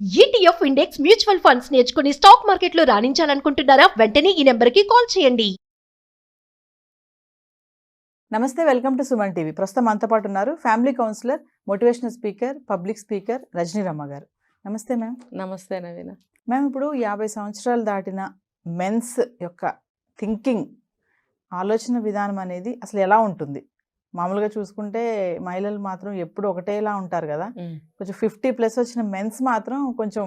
ETF index mutual funds నేర్చుకుని stock మార్కెట్లో రాణించాలనుకుంటున్నారా? వెంటనే ఈ నెంబర్కి కాల్ చేయండి. నమస్తే, వెల్కమ్ టు సుమన్ టీవీ. ప్రస్తుతం మనతో పాటు ఉన్నారు family counsellor, motivational speaker, public speaker Rajani Ramma garu. నమస్తే మ్యామ్. నమస్తే నవీన. మ్యామ్, ఇప్పుడు 50 సంవత్సరాలు దాటిన మెన్స్ యొక్క థింకింగ్, ఆలోచన విధానం అనేది అసలు ఎలా ఉంటుంది? మామూలుగా చూసుకుంటే మహిళలు మాత్రం ఎప్పుడు ఒకటేలా ఉంటారు కదా. కొంచెం 50+ వచ్చిన మెన్స్ మాత్రం కొంచెం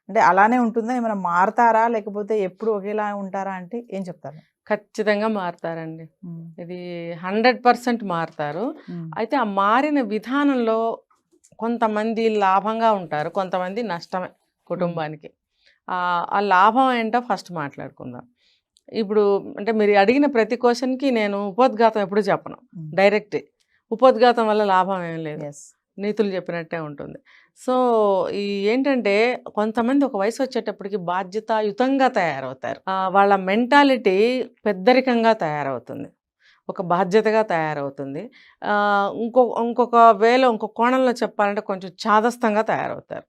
అంటే అలానే ఉంటుందా? ఏమైనా మారతారా, లేకపోతే ఎప్పుడు ఒకేలా ఉంటారా అంటే ఏం చెప్తారు? ఖచ్చితంగా మారుతారండి. ఇది 100% మారుతారు. అయితే ఆ మారిన విధానంలో కొంతమంది లాభంగా ఉంటారు, కొంతమంది నష్టమే కుటుంబానికి. ఆ లాభం ఏంటో ఫస్ట్ మాట్లాడుకుందాం. ఇప్పుడు అంటే మీరు అడిగిన ప్రతి క్వశ్చన్కి నేను ఉపోద్ఘాతం ఎప్పుడు చెప్పను, డైరెక్ట్. ఉపోద్ఘాతం వల్ల లాభం ఏం లేదు, నీతులు చెప్పినట్టే ఉంటుంది. సో ఏంటంటే కొంతమంది ఒక వయసు వచ్చేటప్పటికి బాధ్యతాయుతంగా తయారవుతారు. వాళ్ళ మెంటాలిటీ పెద్దరికంగా తయారవుతుంది, ఒక బాధ్యతగా తయారవుతుంది. ఇంకొక కోణంలో చెప్పాలంటే కొంచెం చాదస్తంగా తయారవుతారు.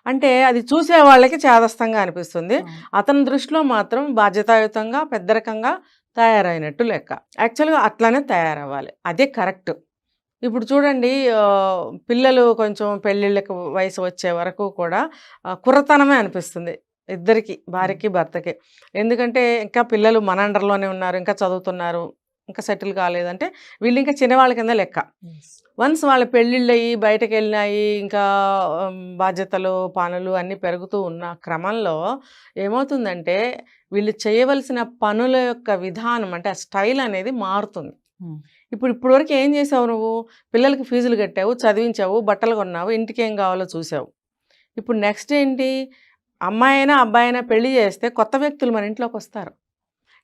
అంటే అది చూసే వాళ్ళకి చాదస్తంగా అనిపిస్తుంది, అతని దృష్టిలో మాత్రం బాధ్యతాయుతంగా పెద్దరికంగా తయారైనట్టు లెక్క. యాక్చువల్గా అట్లానే తయారవ్వాలి, అదే కరెక్ట్. ఇప్పుడు చూడండి, పిల్లలు కొంచెం పెళ్ళిళ్ళకి వయసు వచ్చే వరకు కూడా కుర్రతనమే అనిపిస్తుంది ఇద్దరికి, భార్యకి భర్తకి. ఎందుకంటే ఇంకా పిల్లలు మన అండర్లోనే ఉన్నారు, ఇంకా చదువుతున్నారు, ఇంకా సెటిల్ కాలేదంటే వీళ్ళు ఇంకా చిన్నవాళ్ళ కింద లెక్క. వన్స్ వాళ్ళ పెళ్ళిళ్ళు అయ్యి బయటకు వెళ్ళినాయి, ఇంకా బాధ్యతలు పనులు అన్నీ పెరుగుతూ ఉన్న క్రమంలో ఏమవుతుందంటే వీళ్ళు చేయవలసిన పనుల యొక్క విధానం అంటే ఆ స్టైల్ అనేది మారుతుంది. ఇప్పుడు వరకు ఏం చేసావు నువ్వు? పిల్లలకి ఫీజులు కట్టావు, చదివించావు, బట్టలు కొన్నావు, ఇంటికి ఏం కావాలో చూసావు. ఇప్పుడు నెక్స్ట్ ఏంటి? అమ్మాయి అయినా అబ్బాయి అయినా పెళ్లి చేస్తే కొత్త వ్యక్తులు మన ఇంట్లోకి వస్తారు.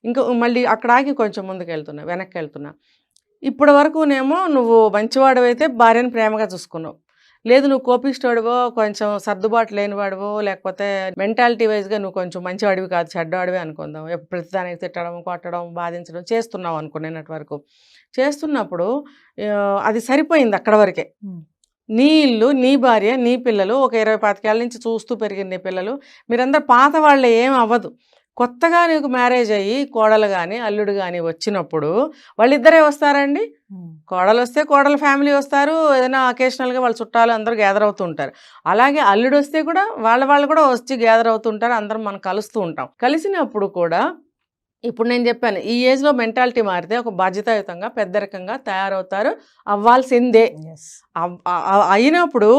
ఇంకా మళ్ళీ అక్కడ ఆగి కొంచెం ముందుకు వెళ్తున్నా, వెనక్కి వెళ్తున్నా. ఇప్పటి వరకునేమో నువ్వు మంచివాడివైతే భార్యను ప్రేమగా చూసుకున్నావు, లేదు నువ్వు కోపిస్టోడివో, కొంచెం సర్దుబాటు లేనివాడివో, లేకపోతే మెంటాలిటీ వైజ్గా నువ్వు కొంచెం మంచివాడివి కాదు, చెడ్డవాడివి అనుకుందాం. ప్రతిదానికి తిట్టడం, కొట్టడం, బాధించడం చేస్తున్నావు అనుకునేటట్టు వరకు చేస్తున్నప్పుడు అది సరిపోయింది అక్కడ వరకే. నీ ఇల్లు, నీ భార్య, నీ పిల్లలు, ఒక 20-25 ఏళ్ళ నుంచి చూస్తూ పెరిగిన నీ పిల్లలు, మీరందరూ పాత వాళ్ళే, ఏం అవ్వదు. కొత్తగా నీకు మ్యారేజ్ అయ్యి కోడలు కానీ అల్లుడు కానీ వచ్చినప్పుడు వాళ్ళిద్దరే వస్తారండి. కోడలు వస్తే కోడల ఫ్యామిలీ వస్తారు, ఏదైనా అకేషనల్గా వాళ్ళ చుట్టాలు అందరూ గ్యాదర్ అవుతూ ఉంటారు. అలాగే అల్లుడు వస్తే కూడా వాళ్ళు కూడా వచ్చి గ్యాదర్ అవుతూ ఉంటారు, అందరం మనం కలుస్తూ ఉంటాం. కలిసినప్పుడు కూడా ఇప్పుడు నేను చెప్పాను, ఈ ఏజ్లో మెంటాలిటీ మారితే ఒక బాధ్యతాయుతంగా పెద్దరికంగా తయారవుతారు, అవ్వాల్సిందే. అయినప్పుడు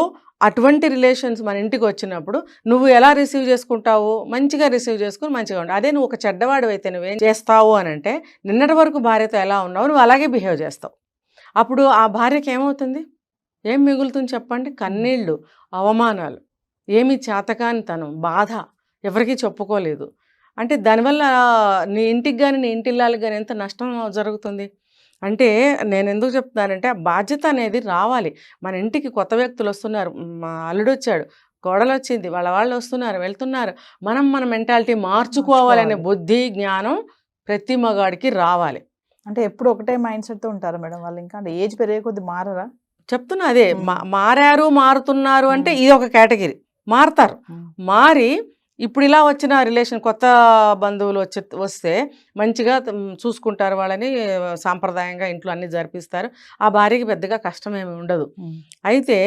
అటువంటి రిలేషన్స్ మన ఇంటికి వచ్చినప్పుడు నువ్వు ఎలా రిసీవ్ చేసుకుంటావు? మంచిగా రిసీవ్ చేసుకుని మంచిగా ఉంటావు. అదే నువ్వు ఒక చెడ్డవాడు అయితే నువ్వేం చేస్తావు అని అంటే, నిన్నటి వరకు భార్యతో ఎలా ఉన్నావు నువ్వు అలాగే బిహేవ్ చేస్తావు. అప్పుడు ఆ భార్యకి ఏమవుతుంది? ఏం మిగులుతుంది చెప్పండి? కన్నీళ్ళు, అవమానాలు, ఏమి చేతకానితనం, బాధ, ఎవరికీ చెప్పుకోలేదు. అంటే దానివల్ల నీ ఇంటికి కానీ నీ ఇంటిల్లాలకు కానీ ఎంత నష్టం జరుగుతుంది అంటే, నేను ఎందుకు చెప్తున్నానంటే ఆ బాధ్యత అనేది రావాలి. మన ఇంటికి కొత్త వ్యక్తులు వస్తున్నారు, మా అల్లుడు వచ్చాడు, కోడలు వచ్చింది, వాళ్ళు వస్తున్నారు, వెళ్తున్నారు, మన మెంటాలిటీ మార్చుకోవాలనే బుద్ధి, జ్ఞానం ప్రతి మగాడికి రావాలి. అంటే ఎప్పుడు ఒకటే మైండ్ సెట్తో ఉంటారు మేడం వాళ్ళు? ఇంకా అంటే ఏజ్ పెరిగే కొద్ది మారరా? చెప్తున్నా అదే, మారుతున్నారు అంటే ఇది ఒక కేటగిరీ. మారుతారు, మారి ఇప్పుడు ఇలా వచ్చిన రిలేషన్, కొత్త బంధువులు వస్తే మంచిగా చూసుకుంటారు వాళ్ళని, సాంప్రదాయంగా ఇంట్లో అన్నీ జరిపిస్తారు. ఆ భార్యకి పెద్దగా కష్టమేమి ఉండదు. అయితే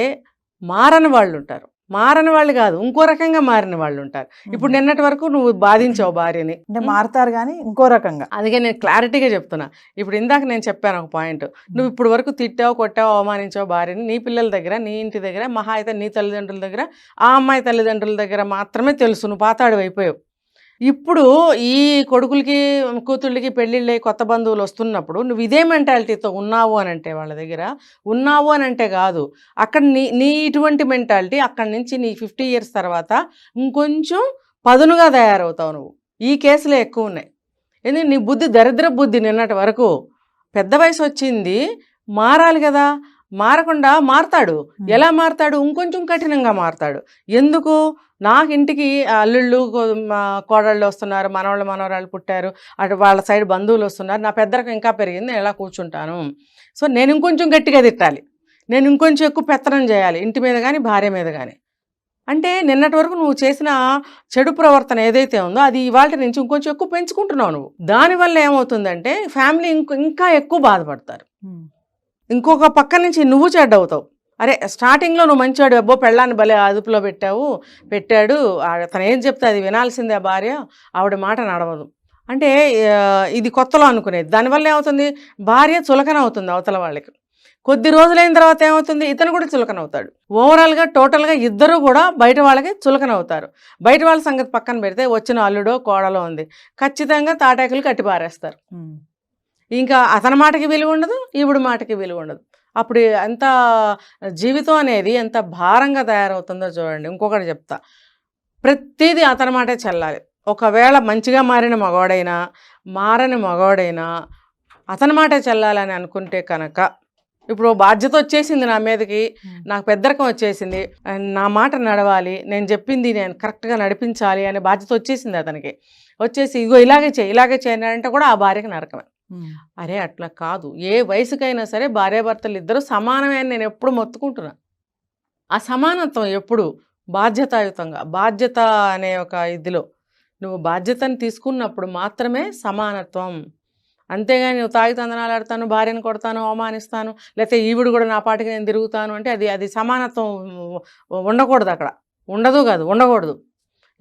మారని వాళ్ళు ఉంటారు, మారని వాళ్ళు కాదు ఇంకో రకంగా మారిన వాళ్ళు ఉంటారు. ఇప్పుడు నిన్నటి వరకు నువ్వు బాధించావు భార్యని, అంటే మారుతారు కానీ ఇంకో రకంగా. అందుకే నేను క్లారిటీగా చెప్తున్నా. ఇప్పుడు ఇందాక నేను చెప్పాను ఒక పాయింట్, నువ్వు ఇప్పుడు వరకు తిట్టావు, కొట్టావు, అవమానించావు భార్యని, నీ పిల్లల దగ్గర, నీ ఇంటి దగ్గర, మహా అయితే నీ తల్లిదండ్రుల దగ్గర, ఆ అమ్మాయి తల్లిదండ్రుల దగ్గర మాత్రమే తెలుసు, నువ్వు పాతాడు అయిపోయావు. ఇప్పుడు ఈ కొడుకులకి కూతుళ్ళకి పెళ్ళిళ్ళే కొత్త బంధువులు వస్తున్నప్పుడు నువ్వు ఇదే మెంటాలిటీతో ఉన్నావు అని అంటే, వాళ్ళ దగ్గర ఉన్నావు అని అంటే కాదు, అక్కడ నీ ఇటువంటి మెంటాలిటీ అక్కడి నుంచి నీ 50 years తర్వాత ఇంకొంచెం పదునుగా తయారవుతావు నువ్వు. ఈ కేసులే ఎక్కువ ఉన్నాయి. ఎందుకంటే నీ బుద్ధి దరిద్ర బుద్ధి. నిన్నటి వరకు పెద్ద వయసు వచ్చింది, మారాలి కదా, మారకుండా మారతాడు. ఎలా మారతాడు? ఇంకొంచెం కఠినంగా మారతాడు. ఎందుకు? నాకు ఇంటికి అల్లుళ్ళు, కోడళ్ళు వస్తున్నారు, మనవరాళ్ళు పుట్టారు, అటు వాళ్ళ సైడ్ బంధువులు వస్తున్నారు, నా పెద్దరికం ఇంకా పెరిగింది, నేను ఎలా కూర్చుంటాను? సో నేను ఇంకొంచెం గట్టిగా తిట్టాలి, నేను ఇంకొంచెం ఎక్కువ పెత్తనం చేయాలి ఇంటి మీద కానీ భార్య మీద కానీ. అంటే నిన్నటి వరకు నువ్వు చేసిన చెడు ప్రవర్తన ఏదైతే ఉందో అది ఇవాళ నుంచి ఇంకొంచెం ఎక్కువ పెంచుకుంటున్నావు నువ్వు. దానివల్ల ఏమవుతుందంటే ఫ్యామిలీ ఇంకా ఎక్కువ బాధపడతారు. ఇంకొక పక్క నుంచి నువ్వు చెడ్డవుతావు. అరే స్టార్టింగ్లో నువ్వు మంచివాడు, అబ్బో పెళ్ళాన్ని భలే అదుపులో పెట్టాడు, తను ఏం చెప్తే అది వినాల్సిందే ఆ భార్య, ఆవిడ మాట నడవదు అంటే ఇది కొత్తలో అనుకునేది. దానివల్ల ఏమవుతుంది, భార్య చులకన అవుతుంది అవతల వాళ్ళకి. కొద్ది రోజులైన తర్వాత ఏమవుతుంది, ఇతను కూడా చులకన అవుతాడు. ఓవరాల్గా టోటల్గా ఇద్దరు కూడా బయట వాళ్ళకి చులకన అవుతారు. బయట వాళ్ళ సంగతి పక్కన పెడితే వచ్చిన అల్లుడో కోడలో ఉంది, ఖచ్చితంగా తాటాకులు కట్టి పారేస్తారు. ఇంకా అతని మాటకి విలువ ఉండదు, ఈవిడ మాటకి విలువ ఉండదు. అప్పుడు ఎంత జీవితం అనేది ఎంత భారంగా తయారవుతుందో చూడండి. ఇంకొకటి చెప్తా, ప్రతిదీ అతని మాటే చెల్లాలి. ఒకవేళ మంచిగా మారిన మగవాడైనా మారని మగవాడైనా అతని మాటే చెల్లాలని అనుకుంటే కనుక, ఇప్పుడు బాధ్యత వచ్చేసింది నా మీదకి, నాకు పెద్దరికం వచ్చేసింది, నా మాట నడవాలి, నేను చెప్పింది నేను కరెక్ట్గా నడిపించాలి అనే బాధ్యత వచ్చేసింది అతనికి. వచ్చేసి ఇగో ఇలాగే చేయని అంటే కూడా ఆ భార్యకి నరకమే. అరే అట్లా కాదు, ఏ వయసుకైనా సరే భార్యాభర్తలు ఇద్దరు సమానమే అని నేను ఎప్పుడు మొత్తుకుంటున్నా. ఆ సమానత్వం ఎప్పుడు బాధ్యతాయుతంగా, బాధ్యత అనే ఒక ఇదిలో నువ్వు బాధ్యతను తీసుకున్నప్పుడు మాత్రమే సమానత్వం. అంతేగాని నువ్వు తాగి తందనాలు ఆడతాను, భార్యను కొడతాను, అవమానిస్తాను, లేకపోతే ఈవిడు కూడా నా పాటికి నేను తిరుగుతాను అంటే అది సమానత్వం ఉండకూడదు. అక్కడ ఉండకూడదు.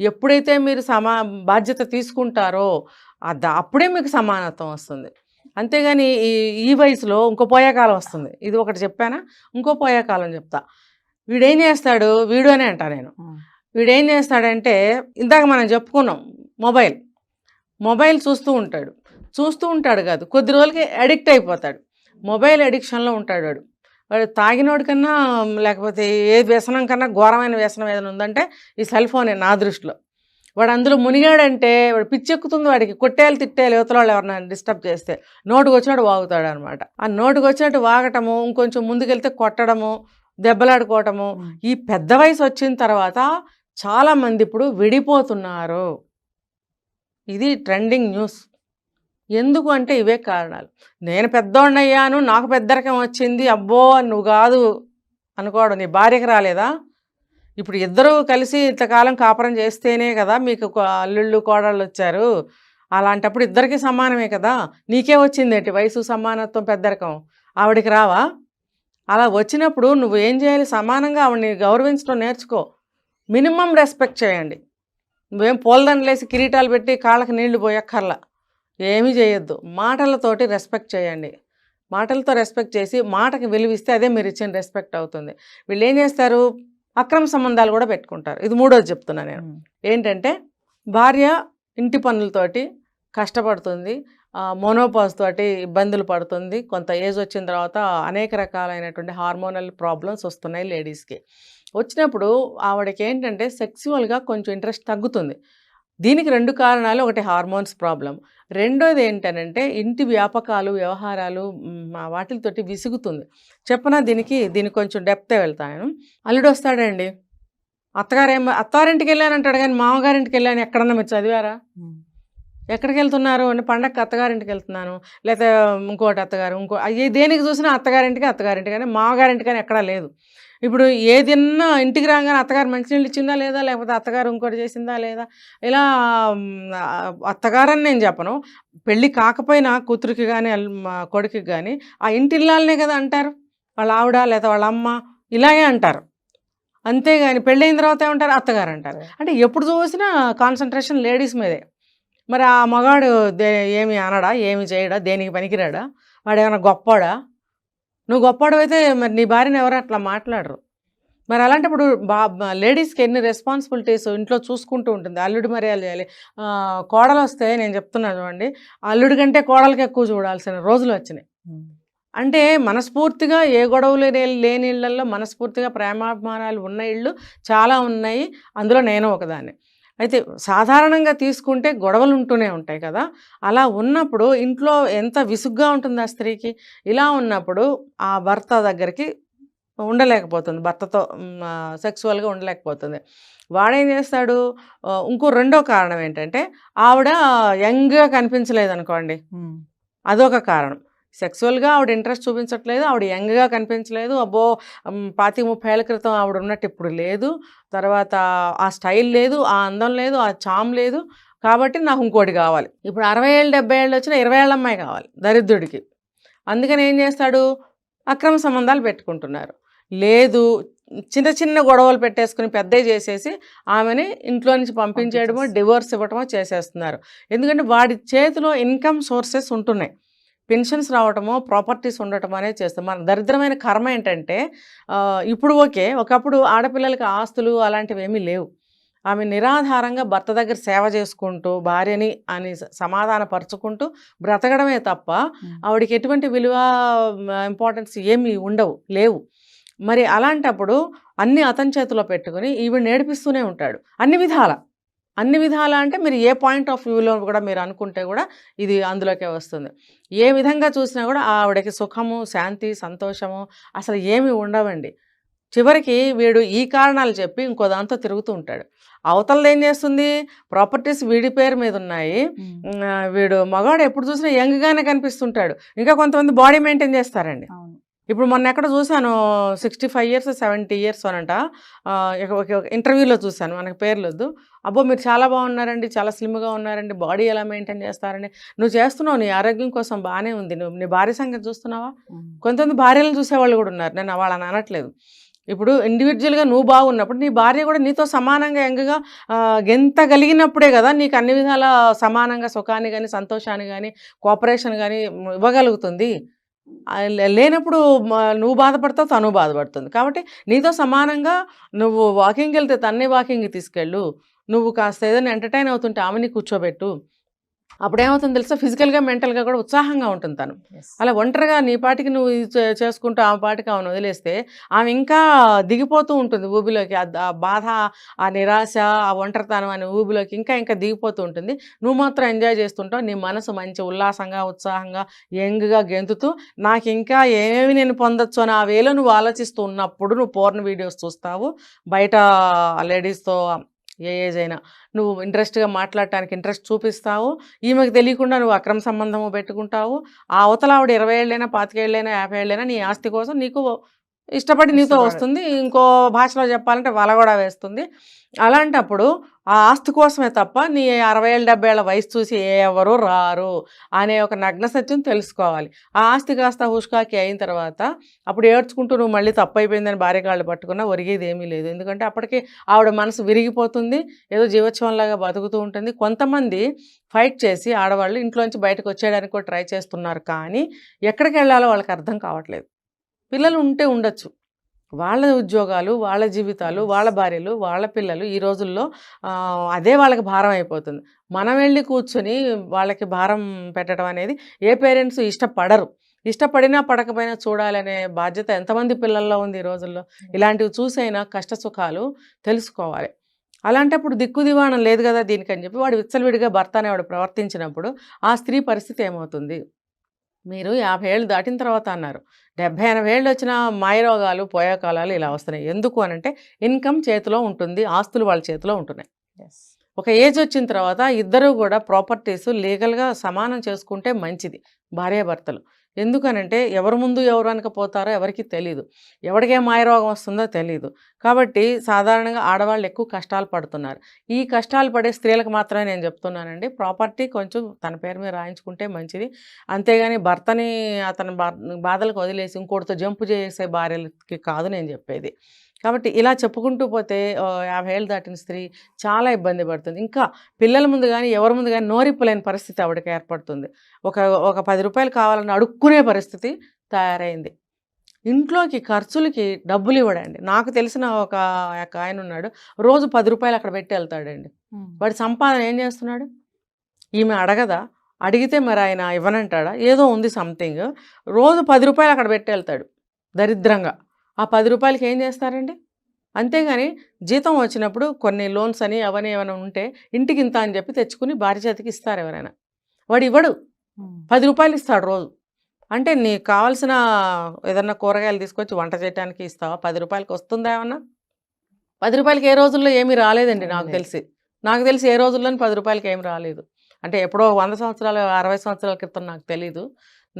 ఎప్పుడైతే మీరు బాధ్యత తీసుకుంటారో అప్పుడే మీకు సమానత్వం వస్తుంది. అంతేగాని ఈ వయసులో ఇంకో పోయేకాలం వస్తుంది. ఇది ఒకటి చెప్పానా, ఇంకో పోయేకాలం చెప్తా. వీడేం చేస్తాడు, వీడు అనే అంటా నేను, వీడేం చేస్తాడంటే ఇందాక మనం చెప్పుకున్నాం, మొబైల్ చూస్తూ ఉంటాడు కాదు, కొద్ది రోజులకి అడిక్ట్ అయిపోతాడు. మొబైల్ అడిక్షన్లో ఉంటాడు వాడు తాగినోడి కన్నా, లేకపోతే ఏ వ్యసనం కన్నా ఘోరమైన వ్యసనం ఏదైనా ఉందంటే ఈ సెల్ ఫోనే నా దృష్టిలో. వాడు అందులో మునిగాడంటే వాడు పిచ్చెక్కుతుంది వాడికి. కొట్టేయాలి తిట్టేయాలి యువతల వాళ్ళు ఎవరైనా డిస్టర్బ్ చేస్తే. నోటుకు వచ్చినట్టు వాగుతాడు అనమాట. ఆ నోటుకు వచ్చినట్టు వాగటము, ఇంకొంచెం ముందుకెళ్తే కొట్టడము, దెబ్బలాడుకోవటము. ఈ పెద్ద వయసు వచ్చిన తర్వాత చాలామంది ఇప్పుడు విడిపోతున్నారు. ఇది ట్రెండింగ్ న్యూస్. ఎందుకు అంటే ఇవే కారణాలు. నేను పెద్దోడినయ్యాను, నాకు పెద్దరికం వచ్చింది, అబ్బో నువ్వు కాదు అనుకోవడం. నీ భార్యకి రాలేదా? ఇప్పుడు ఇద్దరూ కలిసి ఇంతకాలం కాపురం చేస్తేనే కదా మీకు అల్లుళ్ళు కోడళ్ళు వచ్చారు. అలాంటప్పుడు ఇద్దరికి సమానమే కదా. నీకే వచ్చిందేంటి వయసు, సమానత్వం, పెద్దరికం? ఆవిడికి రావా? అలా వచ్చినప్పుడు నువ్వు ఏం చేయాలి, సమానంగా ఆవిడని గౌరవించడం నేర్చుకో. మినిమం రెస్పెక్ట్ చేయండి. నువ్వేం పూలదండలేసి కిరీటాలు పెట్టి కాళ్ళకి నీళ్లు పోయక్కర్లా, ఏమీ చేయొద్దు. మాటలతోటి రెస్పెక్ట్ చేయండి. మాటలతో రెస్పెక్ట్ చేసి మాటకి విలువిస్తే అదే మీరు ఇచ్చిన రెస్పెక్ట్ అవుతుంది. వీళ్ళు ఏం చేస్తారు, అక్రమ సంబంధాలు కూడా పెట్టుకుంటారు. ఇది మూడోది చెప్తున్నా నేను. ఏంటంటే భార్య ఇంటి పనులతోటి కష్టపడుతుంది, మోనోపాజ్ తోటి ఇబ్బందులు పడుతుంది. కొంత ఏజ్ వచ్చిన తర్వాత అనేక రకాలైనటువంటి హార్మోనల్ ప్రాబ్లమ్స్ వస్తున్నాయి లేడీస్కి. వచ్చినప్పుడు ఆవిడకి ఏంటంటే సెక్సువల్గా కొంచెం ఇంట్రెస్ట్ తగ్గుతుంది. దీనికి 2 కారణాలు. ఒకటి హార్మోన్స్ ప్రాబ్లం, రెండోది ఏంటనంటే ఇంటి వ్యాపకాలు, వ్యవహారాలు, వాటితోటి విసుగుతుంది. చెప్పనా దీనికి కొంచెం డెప్తే వెళ్తాను. అల్లుడు వస్తాడండి, అత్తారింటికి వెళ్ళానంటాడు కానీ మామగారింటికి వెళ్ళాను ఎక్కడన్నా మీరు చదివారా? ఎక్కడికి వెళ్తున్నారు అంటే పండగకి అత్తగారింటికి వెళ్తున్నాను, లేకపోతే ఇంకోటి అత్తగారు, దేనికి చూసినా అత్తగారింటికి కానీ మామగారింటికి కానీ ఎక్కడా లేదు. ఇప్పుడు ఏదన్నా ఇంటికి రాగానే అత్తగారు మంచినీళ్ళు ఇచ్చిందా లేదా, లేకపోతే అత్తగారు ఇంకోటి చేసిందా లేదా, ఇలా అత్తగారని నేను చెప్పను, పెళ్ళి కాకపోయినా కూతురికి కానీ కొడుకుకి కానీ ఆ ఇంటి ఇల్లాలనే కదా అంటారు. వాళ్ళ ఆవిడ లేదా వాళ్ళ అమ్మ ఇలాగే అంటారు. అంతేగాని పెళ్ళైన తర్వాత ఏమంటారు, అత్తగారు అంటారు. అంటే ఎప్పుడు చూసినా కాన్సన్ట్రేషన్ లేడీస్ మీదే. మరి ఆ మగాడు ఏమి అనడా, ఏమి చేయడా, దేనికి పనికిరాడా, వాడు ఏమైనా గొప్పాడా? నువ్వు గొప్పవాడు అయితే మరి నీ భార్యను ఎవరు అట్లా మాట్లాడరు. మరి అలాంటప్పుడు లేడీస్కి ఎన్ని రెస్పాన్సిబిలిటీస్ ఇంట్లో చూసుకుంటూ ఉంటుంది. అల్లుడి మర్యాద చేయాలి. కోడలు వస్తే నేను చెప్తున్నాను చూడండి, అల్లుడి కంటే కోడలకి ఎక్కువ చూడాల్సిన రోజులు వచ్చినాయి. అంటే మనస్ఫూర్తిగా ఏ గొడవలు లేని ఇళ్లలో మనస్ఫూర్తిగా ప్రేమాభిమానాలు ఉన్న ఇళ్ళు చాలా ఉన్నాయి. అందులో నేను ఒకదాన్ని. అయితే సాధారణంగా తీసుకుంటే గొడవలు ఉంటూనే ఉంటాయి కదా. అలా ఉన్నప్పుడు ఇంట్లో ఎంత విసుగ్గా ఉంటుంది ఆ స్త్రీకి. ఇలా ఉన్నప్పుడు ఆ భర్త దగ్గరికి ఉండలేకపోతుంది, భర్తతో సెక్సువల్గా ఉండలేకపోతుంది. వాడేం చేస్తాడు, ఇంకో రెండో కారణం ఏంటంటే ఆవిడ యంగ్గా కనిపించలేదు అనుకోండి, అదొక కారణం. సెక్సువల్గా ఆవిడ ఇంట్రెస్ట్ చూపించట్లేదు, ఆవిడ యంగ్గా కనిపించలేదు, అబ్బో 25-30 ఏళ్ల క్రితం ఆవిడ ఉన్నట్టు ఇప్పుడు లేదు, తర్వాత ఆ స్టైల్ లేదు, ఆ అందం లేదు, ఆ చామ్ లేదు, కాబట్టి నాకు ఇంకోటి కావాలి. ఇప్పుడు 60 ఏళ్ళు 70 ఏళ్ళు వచ్చిన 20 ఏళ్ళ అమ్మాయి కావాలి దరిద్రుడికి. అందుకని ఏం చేస్తాడు, అక్రమ సంబంధాలు పెట్టుకుంటున్నారు. లేదు, చిన్న చిన్న గొడవలు పెట్టేసుకుని పెద్దవి చేసేసి ఆమెని ఇంట్లో నుంచి పంపించేయడమో డివోర్స్ ఇవ్వటమో చేసేస్తున్నారు. ఎందుకంటే వాడి చేతిలో ఇన్కమ్ సోర్సెస్ ఉంటున్నాయి, పెన్షన్స్ రావటమో ప్రాపర్టీస్ ఉండటం అనేది చేస్తాం. మన దరిద్రమైన కర్మ ఏంటంటే ఇప్పుడు ఓకే, ఒకప్పుడు ఆడపిల్లలకి ఆస్తులు అలాంటివి ఏమీ లేవు. ఆమె నిరాధారంగా భర్త దగ్గర సేవ చేసుకుంటూ భార్యని అని సమాధానపరుచుకుంటూ బ్రతకడమే తప్ప ఆవిడకి ఎటువంటి విలువ ఇంపార్టెన్స్ ఏమీ లేవు. మరి అలాంటప్పుడు అన్ని అతని చేతిలో పెట్టుకుని ఈవిడ నేర్పిస్తూనే ఉంటాడు అన్ని విధాల అంటే మీరు ఏ పాయింట్ ఆఫ్ వ్యూలో కూడా మీరు అనుకుంటే కూడా ఇది అందులోకే వస్తుంది. ఏ విధంగా చూసినా కూడా ఆవిడకి సుఖము, శాంతి, సంతోషము అసలు ఏమీ ఉండవండి. చివరికి వీడు ఈ కారణాలు చెప్పి ఇంకో దాంతో తిరుగుతూ ఉంటాడు. అవతలది ఏం చేస్తుంది, ప్రాపర్టీస్ వీడి పేరు మీద ఉన్నాయి, వీడు మగాడు ఎప్పుడు చూసినా యంగ్గానే కనిపిస్తుంటాడు. ఇంకా కొంతమంది బాడీ మెయింటైన్ చేస్తారండి. ఇప్పుడు మొన్న ఎక్కడ చూశాను 65 years 70 years అనంట, ఇంటర్వ్యూలో చూశాను, మనకు పేర్లు వద్దు. అబ్బో మీరు చాలా బాగున్నారండి, చాలా స్లిమ్గా ఉన్నారండి, బాడీ ఎలా మెయింటైన్ చేస్తారండి, నువ్వు చేస్తున్నావు నీ ఆరోగ్యం కోసం బాగానే ఉంది, నువ్వు నీ భార్య సంగతి చూస్తున్నావా? కొంతమంది భార్యలను చూసేవాళ్ళు కూడా ఉన్నారు, నేను వాళ్ళని అనట్లేదు. ఇప్పుడు ఇండివిజువల్గా నువ్వు బాగున్నప్పుడు నీ భార్య కూడా నీతో సమానంగా యంగ్గా గెంతగలిగినప్పుడే కదా నీకు అన్ని విధాల సమానంగా సుఖాన్ని కానీ సంతోషాన్ని కానీ కోఆపరేషన్ కానీ ఇవ్వగలుగుతుంది. లేనప్పుడు నువ్వు బాధపడతావు, తను బాధపడుతుంది. కాబట్టి నీతో సమానంగా నువ్వు వాకింగ్కి వెళ్తే తన్నే వాకింగ్కి తీసుకెళ్ళు, నువ్వు కాస్త ఏదైనా ఎంటర్టైన్ అవుతుంటే ఆమెని కూర్చోబెట్టు. అప్పుడేమవుతుంది తెలుసా, ఫిజికల్గా మెంటల్గా కూడా ఉత్సాహంగా ఉంటుంది తను. అలా ఒంటరిగా నీ పాటికి నువ్వు చేసుకుంటూ ఆమె పాటికి ఆమెను వదిలేస్తే ఆమె ఇంకా దిగిపోతూ ఉంటుంది ఊబిలోకి. ఆ బాధ, ఆ నిరాశ, ఆ ఒంటరితనం అనే ఊబిలోకి ఇంకా దిగిపోతూ ఉంటుంది. నువ్వు మాత్రం ఎంజాయ్ చేస్తుంటావు, నీ మనసు మంచి ఉల్లాసంగా, ఉత్సాహంగా, యంగ్గా గెంతుతూ నాకు ఇంకా ఏమేమి నేను పొందొచ్చు అని ఆ వేలో నువ్వు ఆలోచిస్తూ ఉన్నప్పుడు నువ్వు పోర్న్ వీడియోస్ చూస్తావు, బయట లేడీస్తో ఏ ఏజ్ అయినా నువ్వు ఇంట్రెస్ట్గా మాట్లాడటానికి ఇంట్రెస్ట్ చూపిస్తావు, ఈమెకు తెలియకుండా నువ్వు అక్రమ సంబంధము పెట్టుకుంటావు. ఆ అవతల ఆవిడ 20 ఏళ్ళైనా 25 ఏళ్ళైనా 50 ఏళ్ళైనా నీ ఆస్తి కోసం నీకు ఇష్టపడి నీతో వస్తుంది, ఇంకో భాషలో చెప్పాలంటే వల కూడా వేస్తుంది. అలాంటప్పుడు ఆ ఆస్తి కోసమే తప్ప నీ 60 ఏళ్ళ 70 ఏళ్ళ వయసు చూసి ఎవరు రారు అనే ఒక నగ్న సత్యం తెలుసుకోవాలి. ఆ ఆస్తి కాస్త హుష్కాకి అయిన తర్వాత అప్పుడు ఏడ్చుకుంటూ నువ్వు మళ్ళీ తప్పు అయిపోయిందని భార్య కాళ్ళు పట్టుకున్నా ఒరిగేది ఏమీ లేదు. ఎందుకంటే అప్పటికి ఆవిడ మనసు విరిగిపోతుంది, ఏదో జీవోత్సవంలాగా బతుకుతూ ఉంటుంది. కొంతమంది ఫైట్ చేసి ఆడవాళ్ళు ఇంట్లోంచి బయటకు వచ్చేయడానికి కూడా ట్రై చేస్తున్నారు, కానీ ఎక్కడికి వెళ్ళాలో వాళ్ళకి అర్థం కావట్లేదు. పిల్లలు ఉంటే ఉండొచ్చు, వాళ్ళ ఉద్యోగాలు, వాళ్ళ జీవితాలు, వాళ్ళ భార్యలు, వాళ్ళ పిల్లలు ఈ రోజుల్లో అదే వాళ్ళకి భారం అయిపోతుంది. మనం వెళ్ళి కూర్చొని వాళ్ళకి భారం పెట్టడం అనేది ఏ పేరెంట్స్ ఇష్టపడరు. ఇష్టపడినా పడకపోయినా చూడాలనే బాధ్యత ఎంతమంది పిల్లల్లో ఉంది ఈ రోజుల్లో. ఇలాంటివి చూసైనా కష్ట సుఖాలు తెలుసుకోవాలి. అలాంటప్పుడు దిక్కు దివాణం లేదు కదా దీనికని చెప్పి వాడు విచ్చలవిడిగా భర్త అనేవాడు ప్రవర్తించినప్పుడు ఆ స్త్రీ పరిస్థితి ఏమవుతుంది? మీరు 50 ఏళ్ళు దాటిన తర్వాత అన్నారు, 70-80 ఏళ్ళు వచ్చిన మాయరోగాలు, పోయాకాలాలు ఇలా వస్తున్నాయి. ఎందుకు అనంటే ఇన్కమ్ చేతిలో ఉంటుంది, ఆస్తులు వాళ్ళ చేతిలో ఉంటున్నాయి. ఒక ఏజ్ వచ్చిన తర్వాత ఇద్దరు కూడా ప్రాపర్టీస్ లీగల్గా సమానం చేసుకుంటే మంచిది భార్యాభర్తలు. ఎందుకనంటే ఎవరు ముందు ఎవరు వెనకపోతారో ఎవరికి తెలీదు, ఎవరికే మాయరోగం వస్తుందో తెలీదు. కాబట్టి సాధారణంగా ఆడవాళ్ళు ఎక్కువ కష్టాలు పడుతున్నారు. ఈ కష్టాలు పడే స్త్రీలకు మాత్రమే నేను చెప్తున్నానండి, ప్రాపర్టీ కొంచెం తన పేరు మీద రాయించుకుంటే మంచిది. అంతేగాని భర్తని అతని బాధలకు వదిలేసి ఇంకోటితో జంపు చేసే భార్యలకి కాదు నేను చెప్పేది. కాబట్టి ఇలా చెప్పుకుంటూ పోతే 50 ఏళ్ళు దాటిన స్త్రీ చాలా ఇబ్బంది పడుతుంది. ఇంకా పిల్లల ముందు కానీ ఎవరి ముందు కానీ నోరిప్పలేని పరిస్థితి ఆవిడకి ఏర్పడుతుంది. ఒక 10 రూపాయలు కావాలని అడుక్కునే పరిస్థితి తయారైంది. ఇంట్లోకి ఖర్చులకి డబ్బులు ఇవ్వడండి. నాకు తెలిసిన ఒక ఆయన ఉన్నాడు, రోజు 10 రూపాయలు అక్కడ పెట్టి వెళ్తాడండి. వాడి సంపాదన ఏం చేస్తున్నాడు? ఈమె అడగదా? అడిగితే మరి ఆయన ఇవ్వనంటాడా? ఏదో ఉంది సంథింగ్. రోజు 10 రూపాయలు అక్కడ పెట్టి వెళ్తాడు దరిద్రంగా. ఆ 10 రూపాయలకి ఏం చేస్తారండి? అంతేగాని జీతం వచ్చినప్పుడు కొన్ని లోన్స్ అని అవన్నీ ఏమైనా ఉంటే ఇంటికి ఇంత అని చెప్పి తెచ్చుకుని భార్య చేతికి ఇస్తారు ఎవరైనా. వాడు ఇవ్వడు, 10 రూపాయలు ఇస్తాడు రోజు. అంటే నీకు కావాల్సిన ఏదన్నా కూరగాయలు తీసుకొచ్చి వంట చేయడానికి ఇస్తావా? 10 రూపాయలకి వస్తుందా ఏమన్నా? 10 రూపాయలకి ఏ రోజుల్లో ఏమీ రాలేదండి నాకు తెలిసి ఏ రోజుల్లోని 10 రూపాయలకి ఏమి రాలేదు. అంటే ఎప్పుడో 100 సంవత్సరాలు 60 సంవత్సరాల క్రితం నాకు తెలీదు.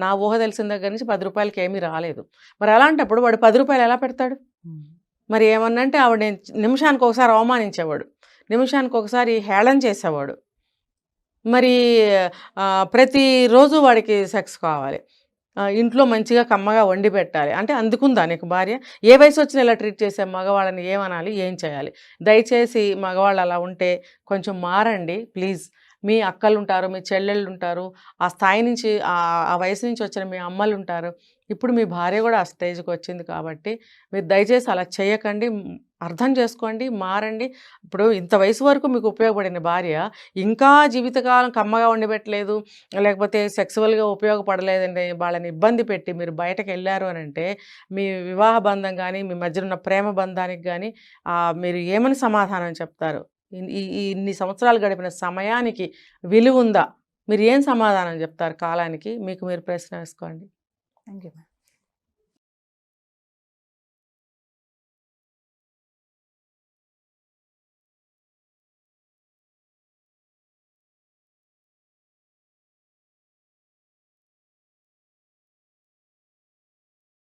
నా ఊహ తెలిసిన దగ్గర నుంచి 10 రూపాయలకి ఏమీ రాలేదు. మరి అలాంటప్పుడు వాడు 10 రూపాయలు ఎలా పెడతాడు? మరి ఏమన్నంటే ఆవిడ నిమిషానికి ఒకసారి అవమానించేవాడు, నిమిషానికి ఒకసారి హేళన చేసేవాడు. మరి ప్రతిరోజు వాడికి సెక్స్ కావాలి, ఇంట్లో మంచిగా కమ్మగా వండి పెట్టాలి. అంటే అందుకుందా నీకు భార్య? ఏ వయసు వచ్చినా ఇలా ట్రీట్ చేసే మగవాళ్ళని ఏమనాలి, ఏం చేయాలి? దయచేసి మగవాళ్ళు అలా ఉంటే కొంచెం మారండి ప్లీజ్. మీ అక్కలు ఉంటారు, మీ చెల్లెళ్ళు ఉంటారు, ఆ స్థాయి నుంచి ఆ వయసు నుంచి వచ్చిన మీ అమ్మలు ఉంటారు. ఇప్పుడు మీ భార్య కూడా ఆ స్టేజ్కి వచ్చింది కాబట్టి మీరు దయచేసి అలా చేయకండి, అర్థం చేసుకోండి, మారండి. ఇప్పుడు ఇంత వయసు వరకు మీకు ఉపయోగపడిన భార్య ఇంకా జీవితకాలం కమ్మగా వండిపెట్టలేదు, లేకపోతే సెక్సువల్గా ఉపయోగపడలేదండి, వాళ్ళని ఇబ్బంది పెట్టి మీరు బయటకు వెళ్ళారు అని అంటే మీ వివాహ బంధం కానీ మీ మధ్య ఉన్న ప్రేమ బంధానికి కానీ మీరు ఏమని సమాధానం చెప్తారు? ఇన్ని సంవత్సరాలు గడిపిన సమయానికి విలువ ఉందా? మీరు ఏం సమాధానం చెప్తారు కాలానికి? మీకు మీరు ప్రశ్న వేసుకోండి. Thank you.